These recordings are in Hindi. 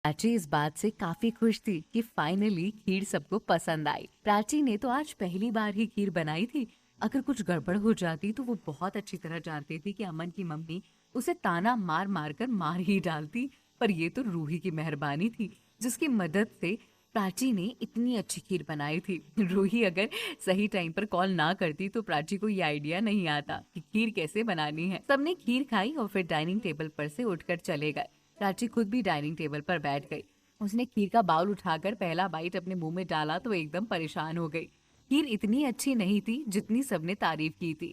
प्राची इस बात से काफी खुश थी कि फाइनली खीर सबको पसंद आई। प्राची ने तो आज पहली बार ही खीर बनाई थी। अगर कुछ गड़बड़ हो जाती तो वो बहुत अच्छी तरह जानती थी कि अमन की मम्मी उसे ताना मार मार कर मार ही डालती। पर ये तो रूही की मेहरबानी थी जिसकी मदद से प्राची ने इतनी अच्छी खीर बनाई थी। रूही अगर सही टाइम पर कॉल ना करती तो प्राची को ये आइडिया नहीं आता कि खीर कैसे बनानी है। सबने खीर खाई और फिर डाइनिंग टेबल पर से उठकर चले गए। प्राची खुद भी डाइनिंग टेबल पर बैठ गई। उसने खीर का बाउल उठाकर पहला बाइट अपने मुंह में डाला तो एकदम परेशान हो गई। खीर इतनी अच्छी नहीं थी जितनी सबने तारीफ की थी।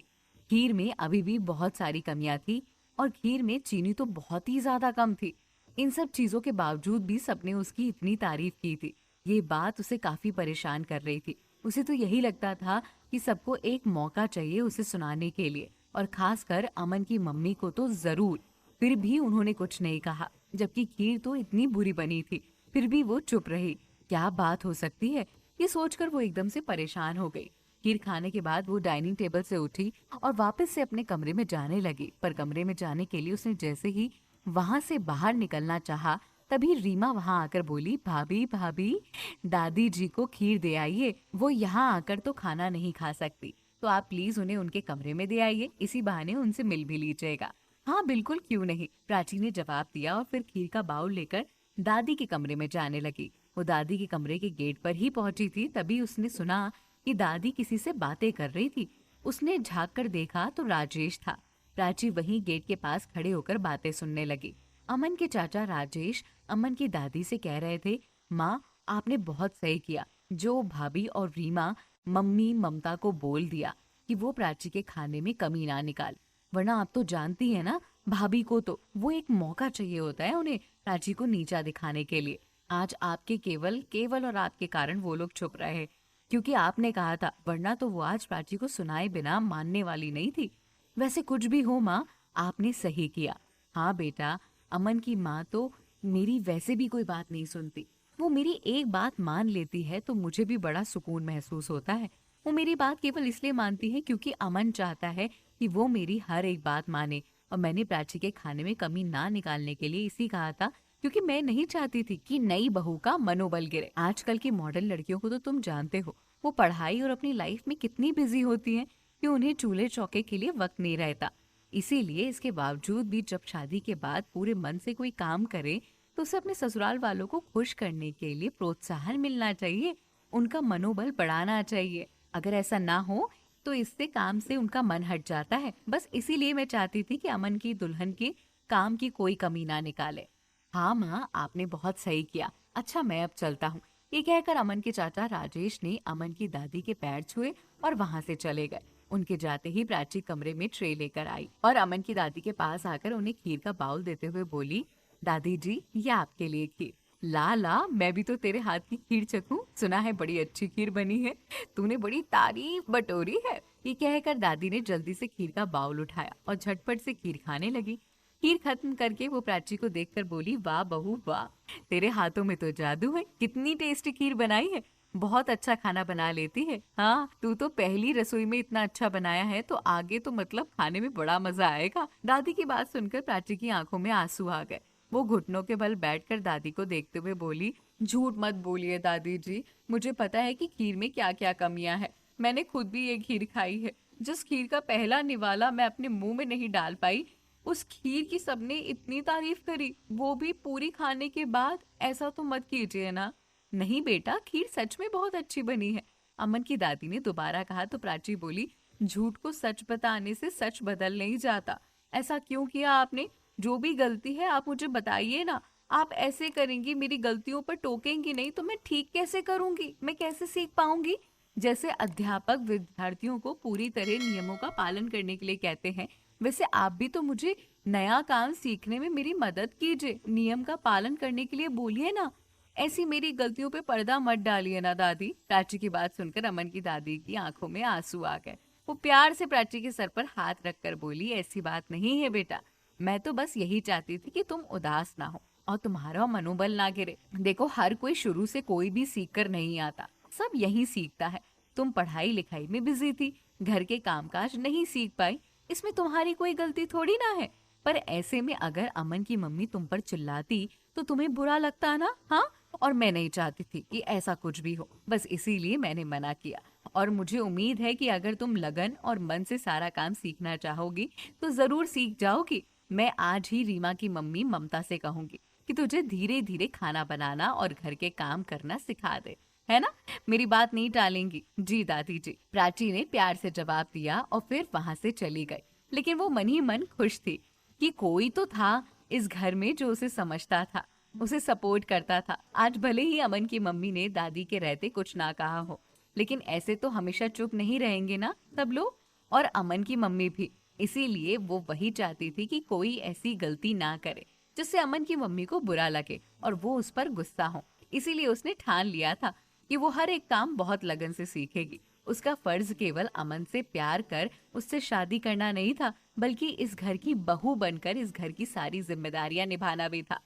खीर में अभी भी बहुत सारी कमियां थी और खीर में चीनी तो बहुत ही ज्यादा कम थी। इन सब चीजों के बावजूद भी सबने उसकी इतनी तारीफ की थी। ये बात उसे काफी परेशान कर रही थी। उसे तो यही लगता था कि सबको एक मौका चाहिए उसे सुनाने के लिए, और खासकर अमन की मम्मी को तो जरूर। फिर भी उन्होंने कुछ नहीं कहा, जबकि खीर तो इतनी बुरी बनी थी। फिर भी वो चुप रही। क्या बात हो सकती है, ये सोचकर वो एकदम से परेशान हो गई। खीर खाने के बाद वो डाइनिंग टेबल से उठी और वापस से अपने कमरे में जाने लगी। पर कमरे में जाने के लिए उसने जैसे ही वहां से बाहर निकलना चाहा, तभी रीमा वहां आकर बोली, भाभी भाभी, दादी जी को खीर दे आइए। वो यहाँ आकर तो खाना नहीं खा सकती, तो आप प्लीज उन्हें उनके कमरे में दे आइए। इसी बहाने उनसे मिल भी लीजिएगा। हाँ बिल्कुल, क्यों नहीं, प्राची ने जवाब दिया और फिर खीर का बाउल लेकर दादी के कमरे में जाने लगी। वो दादी के कमरे के गेट पर ही पहुंची थी, तभी उसने सुना कि दादी किसी से बातें कर रही थी। उसने झांक कर देखा तो राजेश था। प्राची वहीं गेट के पास खड़े होकर बातें सुनने लगी। अमन के चाचा राजेश अमन की दादी से कह रहे थे, माँ आपने बहुत सही किया जो भाभी और रीमा मम्मी ममता को बोल दिया कि वो प्राची के खाने में कमी ना निकाल। वरना आप तो जानती है ना, भाभी को तो वो एक मौका चाहिए होता है उन्हें प्राची को नीचा दिखाने के लिए। आज आपके केवल केवल और आपके कारण वो लोग छुप रहे हैं, क्योंकि आपने कहा था, वरना तो वो आज प्राची को सुनाए बिना मानने वाली नहीं थी। वैसे कुछ भी हो माँ, आपने सही किया। हाँ बेटा, अमन की माँ तो मेरी वैसे भी कोई बात नहीं सुनती। वो मेरी एक बात मान लेती है तो मुझे भी बड़ा सुकून महसूस होता है। वो मेरी बात केवल इसलिए मानती है क्योंकि अमन चाहता है कि वो मेरी हर एक बात माने। और मैंने प्राची के खाने में कमी ना निकालने के लिए इसी कहा था, क्योंकि मैं नहीं चाहती थी कि नई बहू का मनोबल गिरे। आजकल की मॉडर्न लड़कियों को तो तुम जानते हो, वो पढ़ाई और अपनी लाइफ में कितनी बिजी होती हैं कि उन्हें चूल्हे चौके के लिए वक्त नहीं रहता। इसीलिए इसके बावजूद भी जब शादी के बाद पूरे मन से कोई काम करे तो उसे अपने ससुराल वालों को खुश करने के लिए प्रोत्साहन मिलना चाहिए, उनका मनोबल बढ़ाना चाहिए। अगर ऐसा ना हो तो इससे काम से उनका मन हट जाता है। बस इसीलिए मैं चाहती थी कि अमन की दुल्हन के काम की कोई कमी ना निकाले। हाँ माँ, आपने बहुत सही किया। अच्छा मैं अब चलता हूँ। ये कहकर अमन के चाचा राजेश ने अमन की दादी के पैर छुए और वहां से चले गए। उनके जाते ही प्राची कमरे में ट्रे लेकर आई और अमन की दादी के पास आकर उन्हें खीर का बाउल देते हुए बोली, दादी जी ये आपके लिए खीर। ला ला, मैं भी तो तेरे हाथ की खीर चखूं। सुना है बड़ी अच्छी खीर बनी है, तूने बड़ी तारीफ बटोरी है। ये कहकर दादी ने जल्दी से खीर का बाउल उठाया और झटपट से खीर खाने लगी। खीर खत्म करके वो प्राची को देखकर बोली, वाह बहू वाह, तेरे हाथों में तो जादू है। कितनी टेस्टी खीर बनाई है, बहुत अच्छा खाना बना लेती है। हाँ, तू तो पहली रसोई में इतना अच्छा बनाया है तो आगे तो मतलब खाने में बड़ा मजा आएगा। दादी की बात सुनकर प्राची की आंखों में आंसू आ गए। वो घुटनों के बल बैठकर दादी को देखते हुए बोली, झूठ मत बोलिए दादी जी, मुझे पता है कि खीर में क्या क्या कमियां हैं। मैंने खुद भी ये खीर खाई है। जिस खीर का पहला निवाला मैं अपने मुंह में नहीं डाल पाई, उस खीर की सबने इतनी तारीफ करी, वो भी पूरी खाने के बाद। ऐसा तो मत कीजिए ना। नहीं बेटा, खीर सच में बहुत अच्छी बनी है, अमन की दादी ने दोबारा कहा तो प्राची बोली, झूठ को सच बताने से सच बदल नहीं जाता। ऐसा क्यों किया आपने? जो भी गलती है आप मुझे बताइए ना। आप ऐसे करेंगी, मेरी गलतियों पर टोकेंगी नहीं तो मैं ठीक कैसे करूंगी, मैं कैसे सीख पाऊंगी? जैसे अध्यापक विद्यार्थियों को पूरी तरह नियमों का पालन करने के लिए कहते हैं, वैसे आप भी तो मुझे नया काम सीखने में मेरी मदद कीजिए। नियम का पालन करने के लिए बोलिए ना। ऐसी मेरी गलतियों पे पर्दा मत डालिए ना दादी। प्राची की बात सुनकर अमन की दादी की आंखों में आंसू आ गए। वो प्यार से प्राची के सर पर हाथ रखकर बोली, ऐसी बात नहीं है बेटा, मैं तो बस यही चाहती थी कि तुम उदास ना हो और तुम्हारा मनोबल ना गिरे। देखो, हर कोई शुरू से कोई भी सीख कर नहीं आता, सब यही सीखता है। तुम पढ़ाई लिखाई में बिजी थी, घर के कामकाज नहीं सीख पाई, इसमें तुम्हारी कोई गलती थोड़ी ना है। पर ऐसे में अगर अमन की मम्मी तुम पर चिल्लाती तो तुम्हें बुरा लगता ना? हाँ, और मैं नहीं चाहती थी कि ऐसा कुछ भी हो, बस इसीलिए मैंने मना किया। और मुझे उम्मीद है कि अगर तुम लगन और मन से सारा काम सीखना चाहोगी तो जरूर सीख जाओगी। मैं आज ही रीमा की मम्मी ममता से कहूंगी कि तुझे धीरे धीरे खाना बनाना और घर के काम करना सिखा दे, है ना? मेरी बात नहीं टालेंगी? जी दादी जी, प्राची ने प्यार से जवाब दिया और फिर वहां से चली गई। लेकिन वो मन ही मन खुश थी कि कोई तो था इस घर में जो उसे समझता था, उसे सपोर्ट करता था। आज भले ही अमन की मम्मी ने दादी के रहते कुछ ना कहा हो, लेकिन ऐसे तो हमेशा चुप नहीं रहेंगे ना सब लोग, और अमन की मम्मी भी। इसीलिए वो वही चाहती थी कि कोई ऐसी गलती ना करे जिससे अमन की मम्मी को बुरा लगे और वो उस पर गुस्सा हो। इसीलिए उसने ठान लिया था कि वो हर एक काम बहुत लगन से सीखेगी। उसका फर्ज केवल अमन से प्यार कर उससे शादी करना नहीं था, बल्कि इस घर की बहू बनकर इस घर की सारी जिम्मेदारियां निभाना भी था।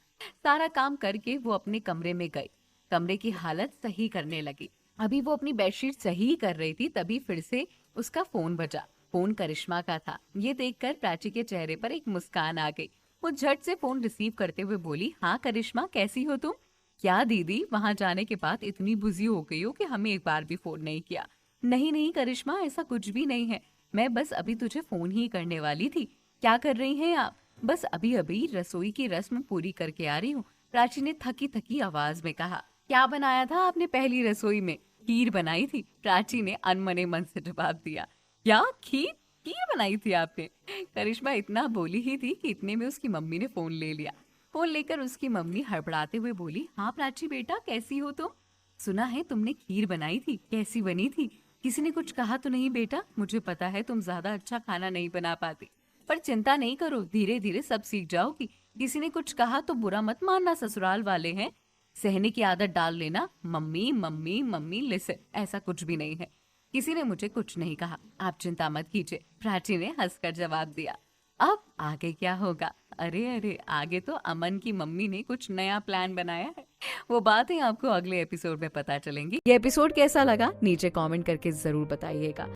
सारा काम करके वो अपने कमरे में गई, कमरे की हालत सही करने लगी। अभी वो अपनी बेडशीट सही कर रही थी, तभी फिर से उसका फोन बजा। फोन करिश्मा का था। ये देखकर प्राची के चेहरे पर एक मुस्कान आ गई। वो झट से फोन रिसीव करते हुए बोली, हाँ करिश्मा, कैसी हो तुम? क्या दीदी, वहां जाने के बाद इतनी बिजी हो गई हो कि हमें एक बार भी फोन नहीं किया? नहीं नहीं करिश्मा, ऐसा कुछ भी नहीं है। मैं बस अभी तुझे फोन ही करने वाली थी। क्या कर रही हैं आप? बस अभी अभी रसोई की रस्म पूरी करके आ रही हूँ, प्राची ने थकी थकी आवाज में कहा। क्या बनाया था आपने पहली रसोई में? खीर बनाई थी, प्राची ने अनमने मन से जवाब दिया। क्या खीर? खीर बनाई थी आपने? करिश्मा इतना बोली ही थी कि इतने में उसकी मम्मी ने फोन ले लिया। फोन लेकर उसकी मम्मी हड़बड़ाते हुए बोली, हाँ प्राची बेटा, कैसी हो तुम? सुना है तुमने खीर बनाई थी, कैसी बनी थी? किसी ने कुछ कहा तो नहीं बेटा? मुझे पता है तुम ज्यादा अच्छा खाना नहीं बना पाती, पर चिंता नहीं करो, धीरे धीरे सब सीख जाओगी। किसी ने कुछ कहा तो बुरा मत मानना, ससुराल वाले हैं। सहने की आदत डाल लेना। मम्मी मम्मी मम्मी लिसन, ऐसा कुछ भी नहीं है। किसी ने मुझे कुछ नहीं कहा, आप चिंता मत कीजिए, प्राची ने हंसकर जवाब दिया। अब आगे क्या होगा? अरे अरे, आगे तो अमन की मम्मी ने कुछ नया प्लान बनाया है। वो बातें आपको अगले एपिसोड में पता चलेंगी। ये एपिसोड कैसा लगा नीचे कमेंट करके जरूर बताइएगा।